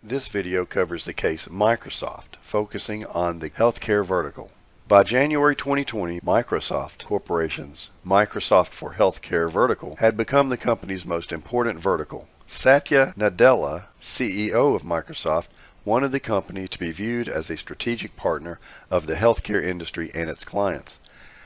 This video covers the case Microsoft, focusing on the healthcare vertical. By January 2020, Microsoft Corporation's Microsoft for Healthcare vertical had become the company's most important vertical. Satya Nadella, CEO of Microsoft, wanted the company to be viewed as a strategic partner of the healthcare industry and its clients.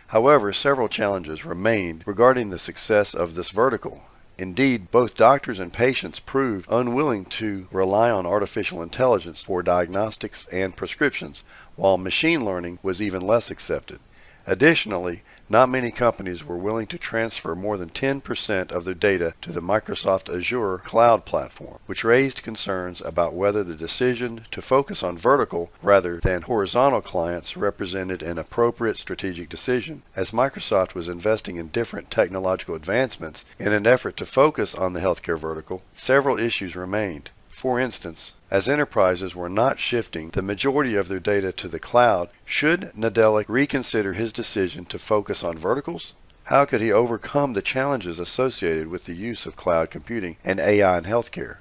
However, several challenges remained regarding the success of this vertical. Indeed, both doctors and patients proved unwilling to rely on artificial intelligence for diagnostics and prescriptions, while machine learning was even less accepted. Additionally, not many companies were willing to transfer more than 10% of their data to the Microsoft Azure cloud platform, which raised concerns about whether the decision to focus on vertical rather than horizontal clients represented an appropriate strategic decision. As Microsoft was investing in different technological advancements in an effort to focus on the healthcare vertical, several issues remained. For instance, as enterprises were not shifting the majority of their data to the cloud, should Nadella reconsider his decision to focus on verticals? How could he overcome the challenges associated with the use of cloud computing and AI in healthcare?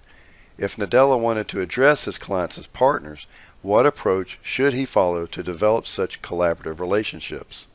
If Nadella wanted to address his clients as partners, what approach should he follow to develop such collaborative relationships?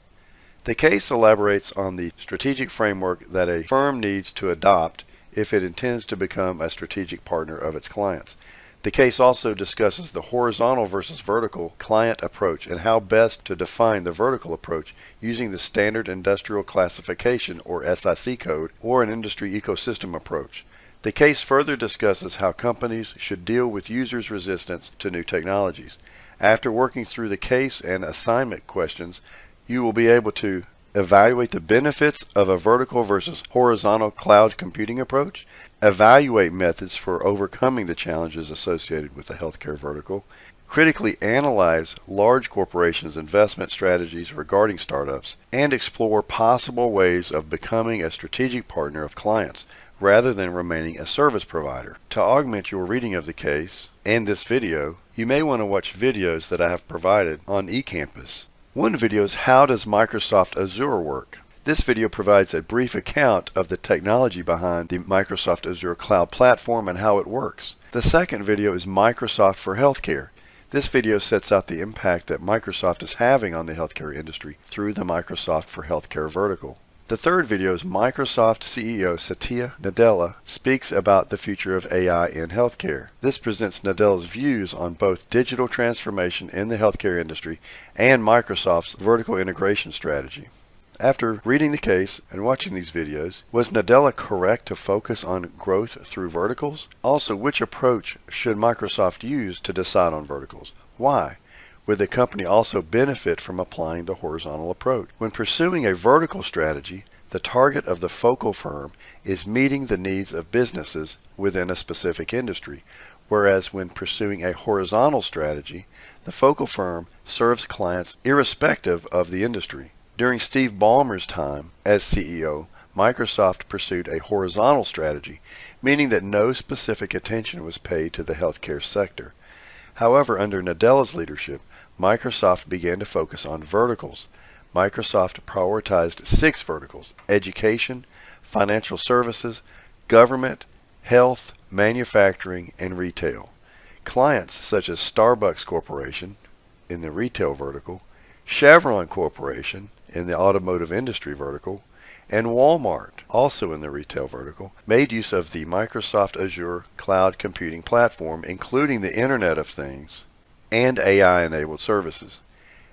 The case elaborates on the strategic framework that a firm needs to adopt if it intends to become a strategic partner of its clients. The case also discusses the horizontal versus vertical client approach and how best to define the vertical approach using the Standard Industrial Classification or SIC code or an industry ecosystem approach. The case further discusses how companies should deal with users' resistance to new technologies. After working through the case and assignment questions, you will be able to evaluate the benefits of a vertical versus horizontal cloud computing approach, evaluate methods for overcoming the challenges associated with the healthcare vertical, critically analyze large corporations' investment strategies regarding startups, and explore possible ways of becoming a strategic partner of clients rather than remaining a service provider. To augment your reading of the case and this video, you may want to watch videos that I have provided on eCampus. One video is How Does Microsoft Azure Work? This video provides a brief account of the technology behind the Microsoft Azure Cloud Platform and how it works. The second video is Microsoft for Healthcare. This video sets out the impact that Microsoft is having on the healthcare industry through the Microsoft for Healthcare vertical. The third video is Microsoft CEO Satya Nadella speaks about the future of AI in healthcare. This presents Nadella's views on both digital transformation in the healthcare industry and Microsoft's vertical integration strategy. After reading the case and watching these videos, was Nadella correct to focus on growth through verticals? Also, which approach should Microsoft use to decide on verticals? Why? Would the company also benefit from applying the horizontal approach? When pursuing a vertical strategy, the target of the focal firm is meeting the needs of businesses within a specific industry, whereas when pursuing a horizontal strategy, the focal firm serves clients irrespective of the industry. During Steve Ballmer's time as CEO, Microsoft pursued a horizontal strategy, meaning that no specific attention was paid to the healthcare sector. However, under Nadella's leadership, Microsoft began to focus on verticals. Microsoft prioritized 6 verticals: education, financial services, government, health, manufacturing, and retail. Clients such as Starbucks Corporation in the retail vertical, Chevron Corporation in the automotive industry vertical, and Walmart, also in the retail vertical, made use of the Microsoft Azure Cloud Computing Platform, including the Internet of Things and AI-enabled services.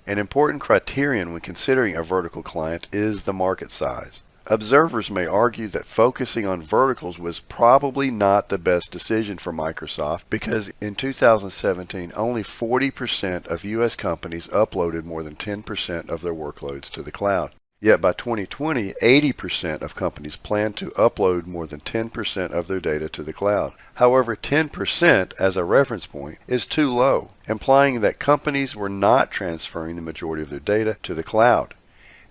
An important criterion when considering a vertical client is the market size. Observers may argue that focusing on verticals was probably not the best decision for Microsoft because in 2017 only 40% of U.S. companies uploaded more than 10% of their workloads to the cloud. Yet by 2020, 80% of companies plan to upload more than 10% of their data to the cloud. However, 10% as a reference point is too low, implying that companies were not transferring the majority of their data to the cloud.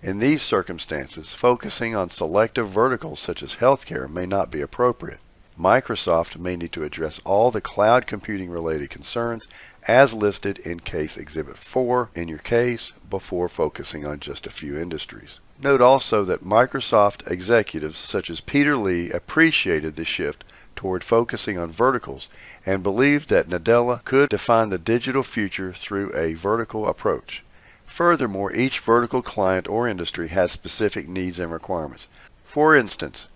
In these circumstances, focusing on selective verticals such as healthcare may not be appropriate. Microsoft may need to address all the cloud computing related concerns as listed in Case Exhibit 4 in your case before focusing on just a few industries. Note also that Microsoft executives such as Peter Lee appreciated the shift toward focusing on verticals and believed that Nadella could define the digital future through a vertical approach. Furthermore, each vertical client or industry has specific needs and requirements. For instance,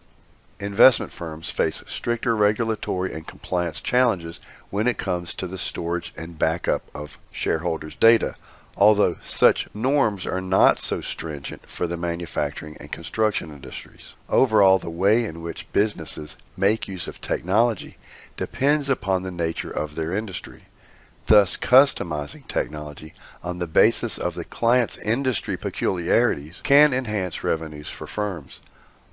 investment firms face stricter regulatory and compliance challenges when it comes to the storage and backup of shareholders' data, although such norms are not so stringent for the manufacturing and construction industries. Overall, the way in which businesses make use of technology depends upon the nature of their industry. Thus, customizing technology on the basis of the client's industry peculiarities can enhance revenues for firms.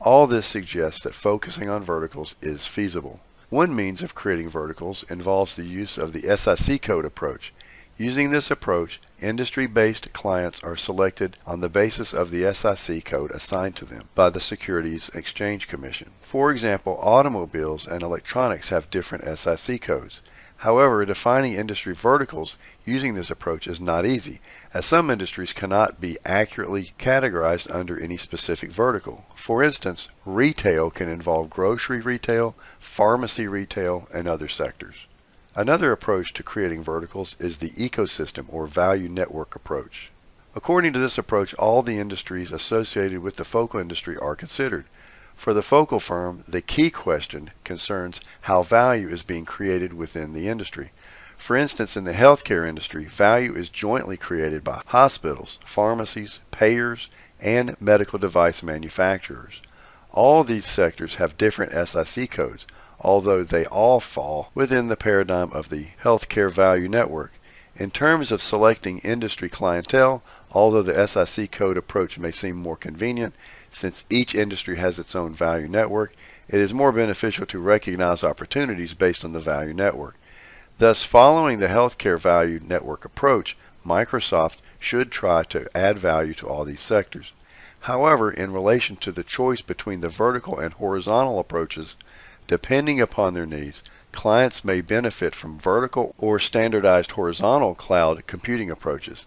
All this suggests that focusing on verticals is feasible. One means of creating verticals involves the use of the SIC code approach. Using this approach, industry-based clients are selected on the basis of the SIC code assigned to them by the Securities Exchange Commission. For example, automobiles and electronics have different SIC codes. However, defining industry verticals using this approach is not easy, as some industries cannot be accurately categorized under any specific vertical. For instance, retail can involve grocery retail, pharmacy retail, and other sectors. Another approach to creating verticals is the ecosystem or value network approach. According to this approach, all the industries associated with the focal industry are considered. For the focal firm, the key question concerns how value is being created within the industry. For instance, in the healthcare industry, value is jointly created by hospitals, pharmacies, payers, and medical device manufacturers. All these sectors have different SIC codes, although they all fall within the paradigm of the healthcare value network. In terms of selecting industry clientele, although the SIC code approach may seem more convenient, since each industry has its own value network, it is more beneficial to recognize opportunities based on the value network. Thus, following the healthcare value network approach, Microsoft should try to add value to all these sectors. However, in relation to the choice between the vertical and horizontal approaches, depending upon their needs, clients may benefit from vertical or standardized horizontal cloud computing approaches.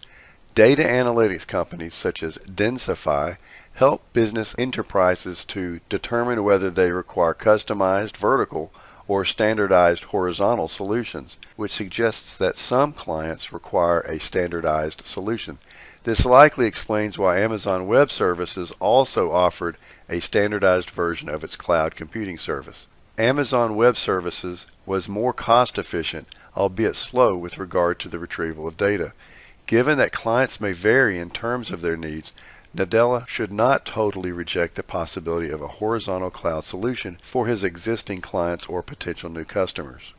Data analytics companies such as Densify help business enterprises to determine whether they require customized vertical or standardized horizontal solutions, which suggests that some clients require a standardized solution. This likely explains why Amazon Web Services also offered a standardized version of its cloud computing service. Amazon Web Services was more cost-efficient, albeit slow with regard to the retrieval of data. Given that clients may vary in terms of their needs, Nadella should not totally reject the possibility of a horizontal cloud solution for his existing clients or potential new customers.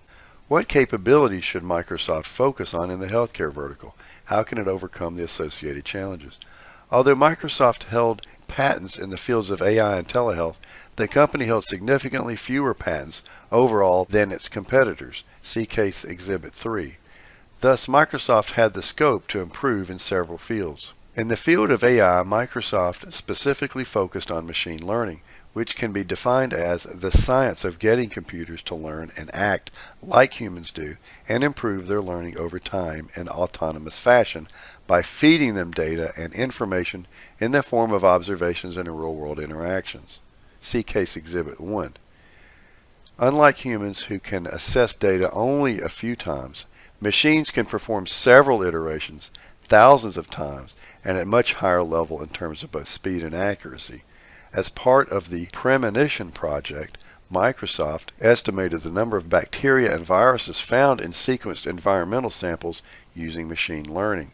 What capabilities should Microsoft focus on in the healthcare vertical? How can it overcome the associated challenges? Although Microsoft held patents in the fields of AI and telehealth, the company held significantly fewer patents overall than its competitors. See Case Exhibit 3. Thus, Microsoft had the scope to improve in several fields. In the field of AI, Microsoft specifically focused on machine learning, which can be defined as the science of getting computers to learn and act like humans do and improve their learning over time in autonomous fashion by feeding them data and information in the form of observations and real-world interactions. See Case Exhibit 1. Unlike humans who can assess data only a few times, machines can perform several iterations, thousands of times, and at much higher level in terms of both speed and accuracy. As part of the Premonition project, Microsoft estimated the number of bacteria and viruses found in sequenced environmental samples using machine learning.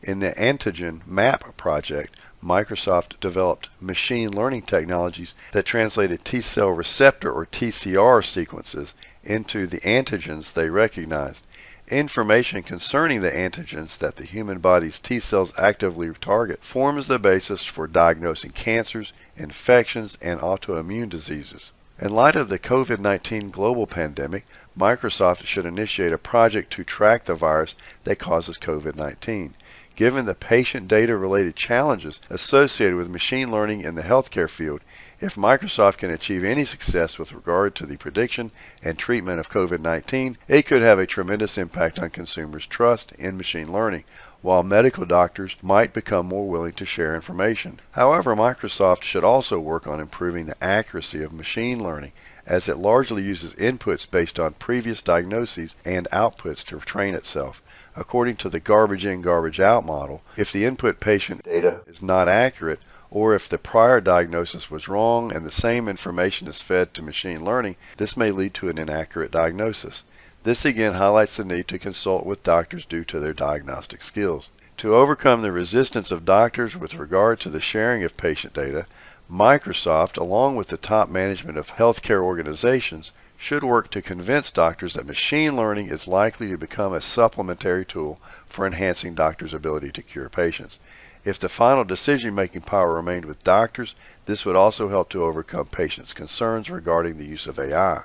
In the Antigen Map project, Microsoft developed machine learning technologies that translated T-cell receptor or TCR sequences into the antigens they recognized. Information concerning the antigens that the human body's T-cells actively target forms the basis for diagnosing cancers, infections, and autoimmune diseases. In light of the COVID-19 global pandemic, Microsoft should initiate a project to track the virus that causes COVID-19. Given the patient data-related challenges associated with machine learning in the healthcare field, If Microsoft can achieve any success with regard to the prediction and treatment of COVID-19, it could have a tremendous impact on consumers' trust in machine learning, while medical doctors might become more willing to share information. However, Microsoft should also work on improving the accuracy of machine learning, as it largely uses inputs based on previous diagnoses and outputs to train itself. According to the garbage in, garbage out model, if the input patient data is not accurate, or if the prior diagnosis was wrong and the same information is fed to machine learning, this may lead to an inaccurate diagnosis. This again highlights the need to consult with doctors due to their diagnostic skills. To overcome the resistance of doctors with regard to the sharing of patient data, Microsoft, along with the top management of healthcare organizations, should work to convince doctors that machine learning is likely to become a supplementary tool for enhancing doctors' ability to cure patients. If the final decision-making power remained with doctors, this would also help to overcome patients' concerns regarding the use of AI.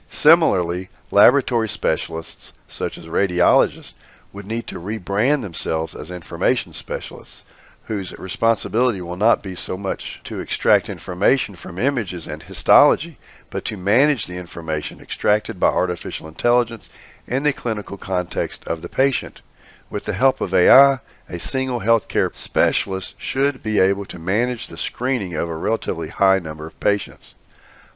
Similarly, laboratory specialists, such as radiologists, would need to rebrand themselves as information specialists, whose responsibility will not be so much to extract information from images and histology, but to manage the information extracted by artificial intelligence in the clinical context of the patient. With the help of AI, a single healthcare specialist should be able to manage the screening of a relatively high number of patients.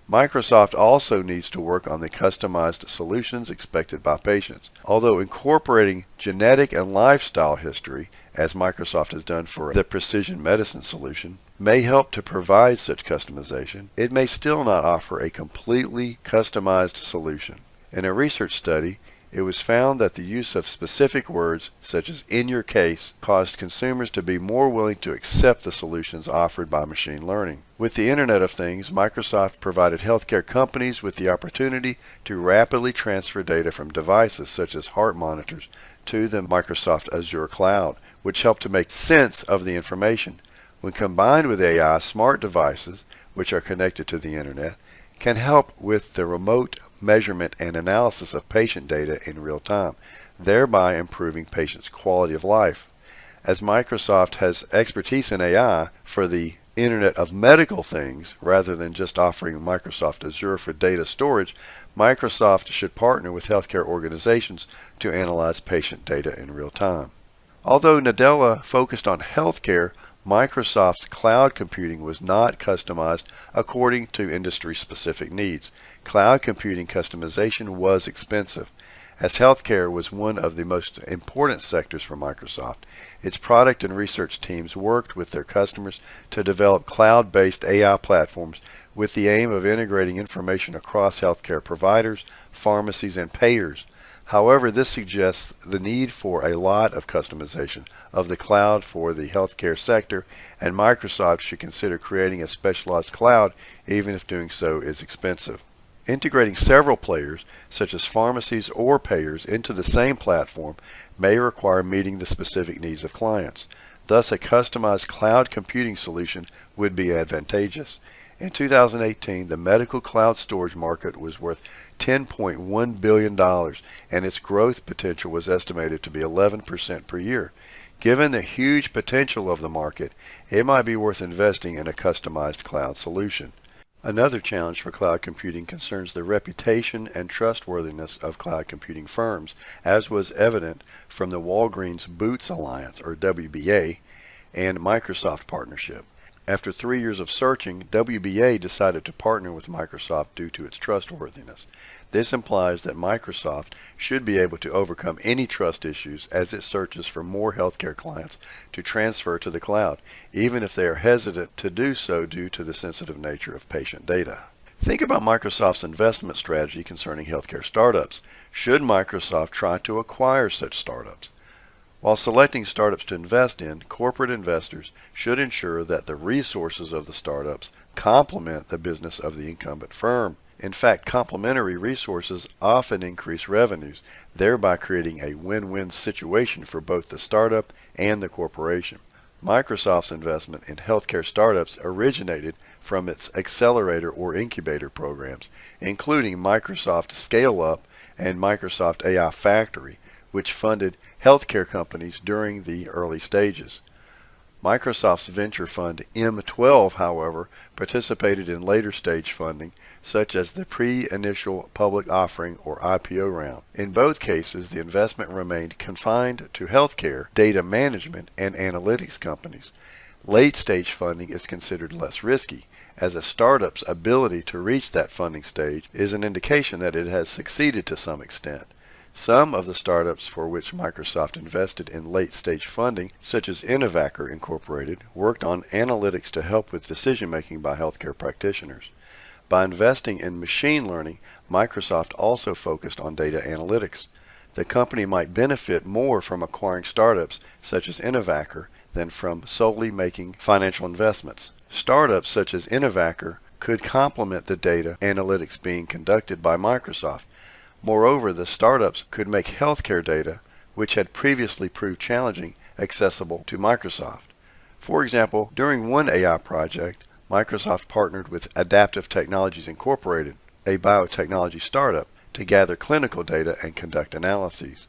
Microsoft also needs to work on the customized solutions expected by patients. Although incorporating genetic and lifestyle history, as Microsoft has done for the precision medicine solution, may help to provide such customization, it may still not offer a completely customized solution. In a research study, it was found that the use of specific words, such as "in your case," caused consumers to be more willing to accept the solutions offered by machine learning. With the Internet of Things, Microsoft provided healthcare companies with the opportunity to rapidly transfer data from devices such as heart monitors to the Microsoft Azure cloud, which helped to make sense of the information. When combined with AI, smart devices, which are connected to the Internet, can help with the remote measurement and analysis of patient data in real time, thereby improving patients' quality of life. As Microsoft has expertise in AI for the Internet of Medical Things, rather than just offering Microsoft Azure for data storage, Microsoft should partner with healthcare organizations to analyze patient data in real time. Although Nadella focused on healthcare, Microsoft's cloud computing was not customized according to industry-specific needs. Cloud computing customization was expensive. As healthcare was one of the most important sectors for Microsoft, its product and research teams worked with their customers to develop cloud-based AI platforms with the aim of integrating information across healthcare providers, pharmacies, and payers. However, this suggests the need for a lot of customization of the cloud for the healthcare sector, and Microsoft should consider creating a specialized cloud, even if doing so is expensive. Integrating several players, such as pharmacies or payers, into the same platform may require meeting the specific needs of clients. Thus, a customized cloud computing solution would be advantageous. In 2018, the medical cloud storage market was worth $10.1 billion, and its growth potential was estimated to be 11% per year. Given the huge potential of the market, it might be worth investing in a customized cloud solution. Another challenge for cloud computing concerns the reputation and trustworthiness of cloud computing firms, as was evident from the Walgreens Boots Alliance, or WBA, and Microsoft partnership. After 3 years of searching, WBA decided to partner with Microsoft due to its trustworthiness. This implies that Microsoft should be able to overcome any trust issues as it searches for more healthcare clients to transfer to the cloud, even if they are hesitant to do so due to the sensitive nature of patient data. Think about Microsoft's investment strategy concerning healthcare startups. Should Microsoft try to acquire such startups? While selecting startups to invest in, corporate investors should ensure that the resources of the startups complement the business of the incumbent firm. In fact, complementary resources often increase revenues, thereby creating a win-win situation for both the startup and the corporation. Microsoft's investment in healthcare startups originated from its accelerator or incubator programs, including Microsoft Scale Up and Microsoft AI Factory, which funded healthcare companies during the early stages. Microsoft's venture fund M12, however, participated in later stage funding, such as the pre-initial public offering or IPO round. In both cases, the investment remained confined to healthcare, data management, and analytics companies. Late-stage funding is considered less risky, as a startup's ability to reach that funding stage is an indication that it has succeeded to some extent. Some of the startups for which Microsoft invested in late-stage funding, such as Innovacker Incorporated, worked on analytics to help with decision-making by healthcare practitioners. By investing in machine learning, Microsoft also focused on data analytics. The company might benefit more from acquiring startups such as Innovacker than from solely making financial investments. Startups such as Innovacker could complement the data analytics being conducted by Microsoft. Moreover, the startups could make healthcare data, which had previously proved challenging, accessible to Microsoft. For example, during one AI project, Microsoft partnered with Adaptive Technologies Incorporated, a biotechnology startup, to gather clinical data and conduct analyses.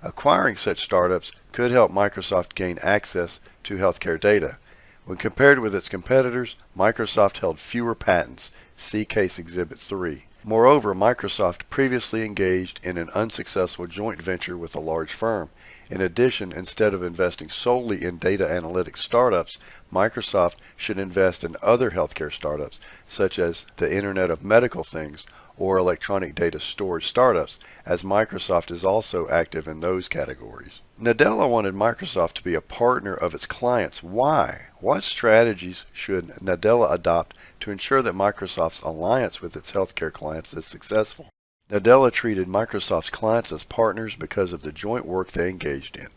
Acquiring such startups could help Microsoft gain access to healthcare data. When compared with its competitors, Microsoft held fewer patents. See Case Exhibit 3. Moreover, Microsoft previously engaged in an unsuccessful joint venture with a large firm. In addition, instead of investing solely in data analytics startups, Microsoft should invest in other healthcare startups, such as the Internet of Medical Things or electronic data storage startups, as Microsoft is also active in those categories. Nadella wanted Microsoft to be a partner of its clients. Why? What strategies should Nadella adopt to ensure that Microsoft's alliance with its healthcare clients is successful? Nadella treated Microsoft's clients as partners because of the joint work they engaged in.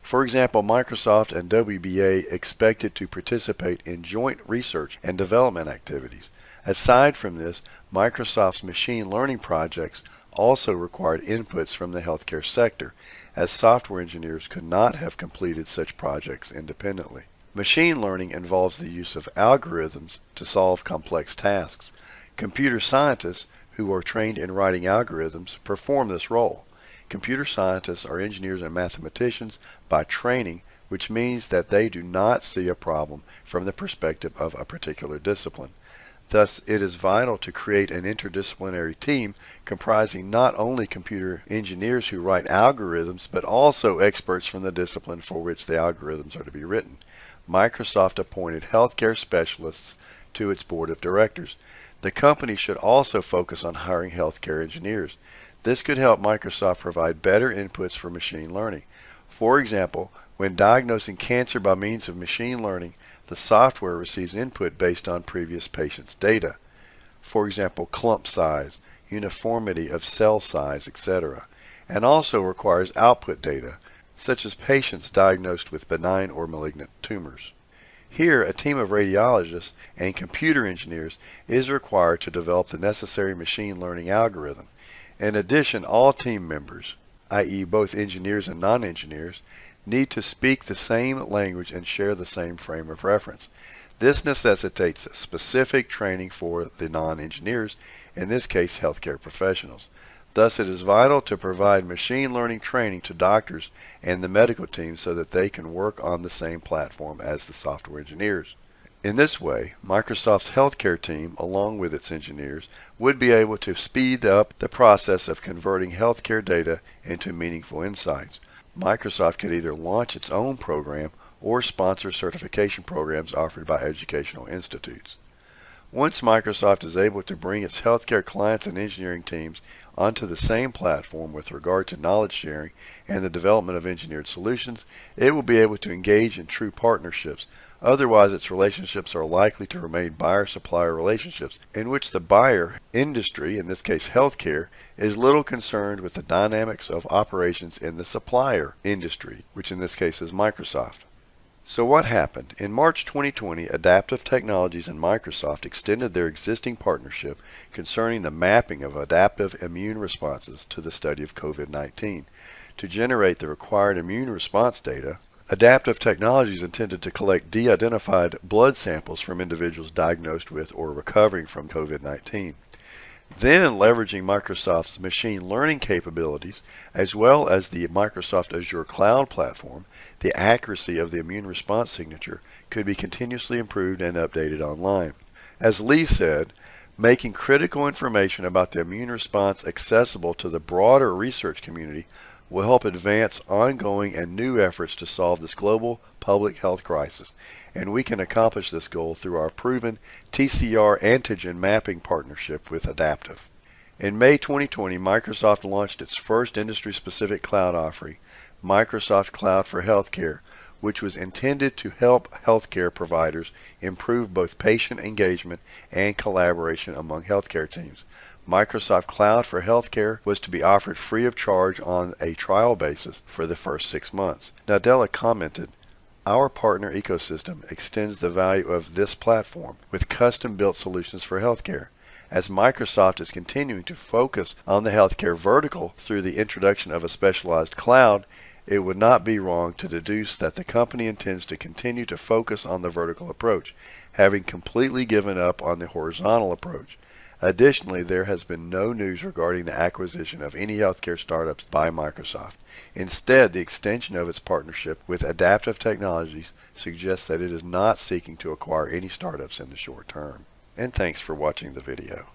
For example, Microsoft and WBA expected to participate in joint research and development activities. Aside from this, Microsoft's machine learning projects also required inputs from the healthcare sector, as software engineers could not have completed such projects independently. Machine learning involves the use of algorithms to solve complex tasks. Computer scientists, who are trained in writing algorithms, perform this role. Computer scientists are engineers and mathematicians by training, which means that they do not see a problem from the perspective of a particular discipline. Thus, it is vital to create an interdisciplinary team comprising not only computer engineers who write algorithms, but also experts from the discipline for which the algorithms are to be written. Microsoft appointed healthcare specialists to its board of directors. The company should also focus on hiring healthcare engineers. This could help Microsoft provide better inputs for machine learning. For example, when diagnosing cancer by means of machine learning, the software receives input based on previous patients' data. For example, clump size, uniformity of cell size, etc., and also requires output data, such as patients diagnosed with benign or malignant tumors. Here, a team of radiologists and computer engineers is required to develop the necessary machine learning algorithm. In addition, all team members, i.e. both engineers and non-engineers, need to speak the same language and share the same frame of reference. This necessitates specific training for the non-engineers, in this case healthcare professionals. Thus, it is vital to provide machine learning training to doctors and the medical team so that they can work on the same platform as the software engineers. In this way, Microsoft's healthcare team, along with its engineers, would be able to speed up the process of converting healthcare data into meaningful insights. Microsoft could either launch its own program or sponsor certification programs offered by educational institutes. Once Microsoft is able to bring its healthcare clients and engineering teams onto the same platform with regard to knowledge sharing and the development of engineered solutions, it will be able to engage in true partnerships. Otherwise, its relationships are likely to remain buyer-supplier relationships in which the buyer, industry, in this case healthcare, is little concerned with the dynamics of operations in the supplier, industry, which in this case is Microsoft. So what happened? In March 2020, Adaptive Technologies and Microsoft extended their existing partnership concerning the mapping of adaptive immune responses to the study of COVID-19. To generate the required immune response data, Adaptive Technologies intended to collect de-identified blood samples from individuals diagnosed with or recovering from COVID-19. Then, leveraging Microsoft's machine learning capabilities, as well as the Microsoft Azure Cloud Platform, the accuracy of the immune response signature could be continuously improved and updated online. As Lee said, making critical information about the immune response accessible to the broader research community will help advance ongoing and new efforts to solve this global public health crisis, and we can accomplish this goal through our proven TCR antigen mapping partnership with Adaptive. In May 2020, Microsoft launched its first industry-specific cloud offering, Microsoft Cloud for Healthcare, which was intended to help healthcare providers improve both patient engagement and collaboration among healthcare teams. Microsoft Cloud for Healthcare was to be offered free of charge on a trial basis for the first 6 months. Nadella commented, "Our partner ecosystem extends the value of this platform with custom-built solutions for healthcare. As Microsoft is continuing to focus on the healthcare vertical through the introduction of a specialized cloud, it would not be wrong to deduce that the company intends to continue to focus on the vertical approach, having completely given up on the horizontal approach. Additionally, there has been no news regarding the acquisition of any healthcare startups by Microsoft. Instead, the extension of its partnership with Adaptive Technologies suggests that it is not seeking to acquire any startups in the short term." And thanks for watching the video.